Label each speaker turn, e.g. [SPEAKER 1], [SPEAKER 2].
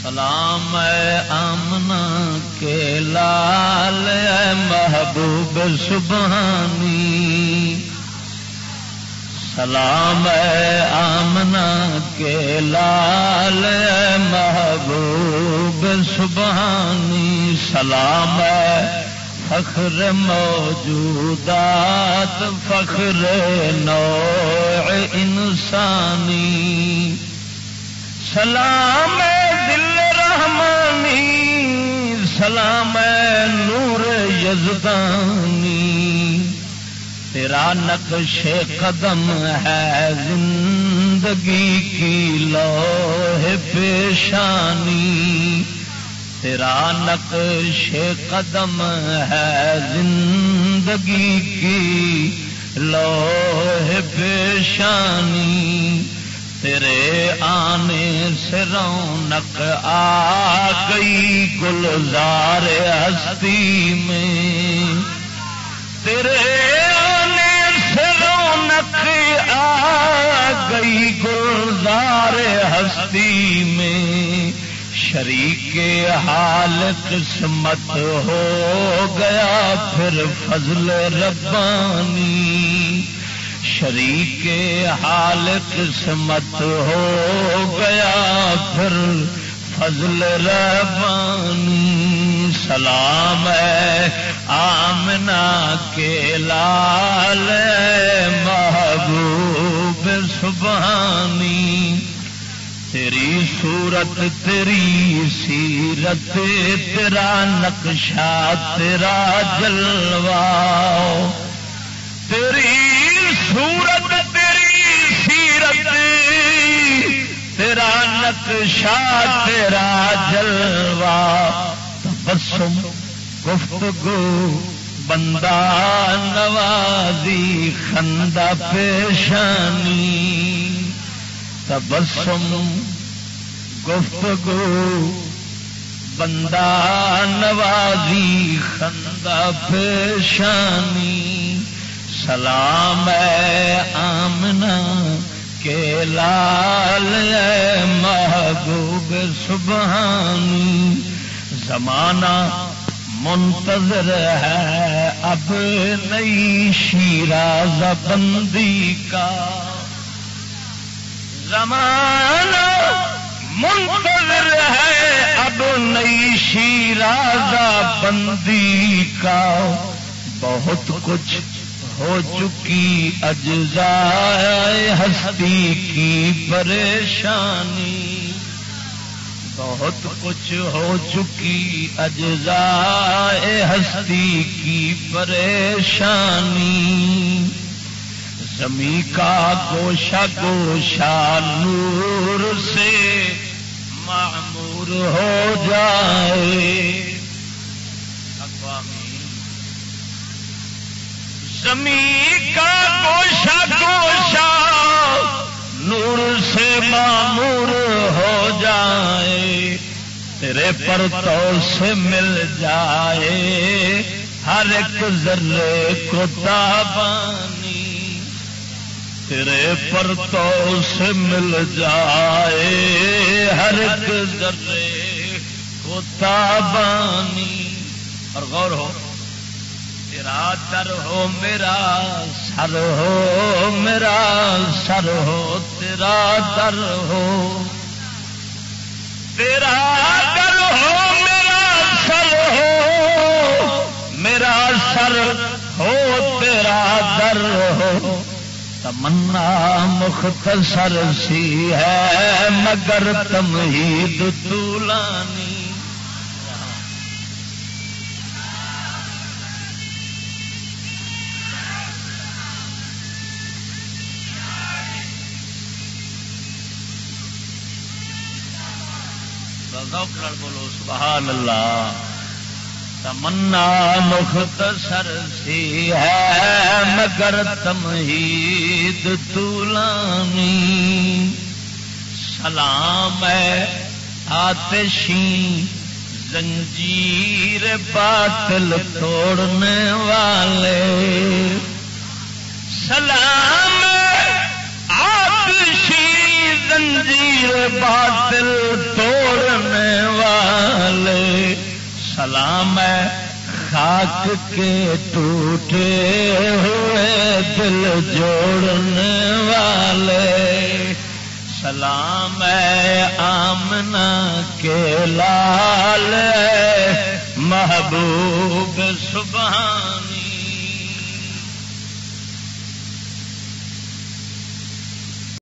[SPEAKER 1] سلام اے آمنہ کے لال اے محبوب سبحانی، سلام اے آمنہ کے لال اے محبوب سبحانی، سلام اے فخر موجودات فخر نوع انسانی، سلام دل رحمانی، سلام نور یزدانی، تیرا نقش قدم ہے زندگی کی لوح پیشانی، تیرا نقش قدم ہے زندگی کی لوح پیشانی، تیرے آنے سے رونق آ گئی گلزار ہستی میں، تیرے آنے سے رونق آ گئی گلزار ہستی میں، شریک حال قسمت ہو گیا پھر فضل ربانی، شریک حال قسمت ہو گیا پھر فضل ربانی، سلام ہے آمنہ کے لال محبوب سبحانی، تیری صورت تیری سیرت تیرا نقشہ تیرا جلوہ، تیری صورت تیری سیرت تیرا نقشہ تیرا جلوہ، تبسم گفتگو بندہ نوازی خندہ پیشانی، تبسم گفتگو بندہ نوازی خندہ پیشانی، سلام اے آمنہ کے لال اے محبوب سبحانی، زمانہ منتظر ہے اب نئی شیراز بندی کا، زمانہ منتظر ہے اب نئی شیرازہ بندی کا، بہت کچھ ہو چکی اجزائے ہستی کی پریشانی، بہت کچھ ہو چکی اجزائے ہستی کی پریشانی، زمین کا گوشہ گوشہ نور سے معمور ہو جائے، زمین کا گوشہ گوشہ نور سے معمور ہو جائے، تیرے پرتو سے مل جائے ہر ایک ذرے کو تابانی، تیرے پرتو سے مل جائے ہر ایک ذرے کو تابانی، اور غور ہو تیرا در ہو میرا سر ہو، میرا سر ہو تیرا در ہو، تیرا در ہو میرا سر ہو، میرا سر ہو تیرا در ہو، تمنا مختصر سی ہے مگر تمہید طولانی، بولو سبحان اللہ، تمنا مختصر سی ہے مگر تمہید طولانی، سلام ہے آتشی زنجیر باطل توڑنے والے، سلام آتشی زنجیر باطل توڑنے سلام ہے خاک کے ٹوٹے ہوئے دل جوڑنے والے، سلام ہے آمنہ کے لال محبوب سبحانی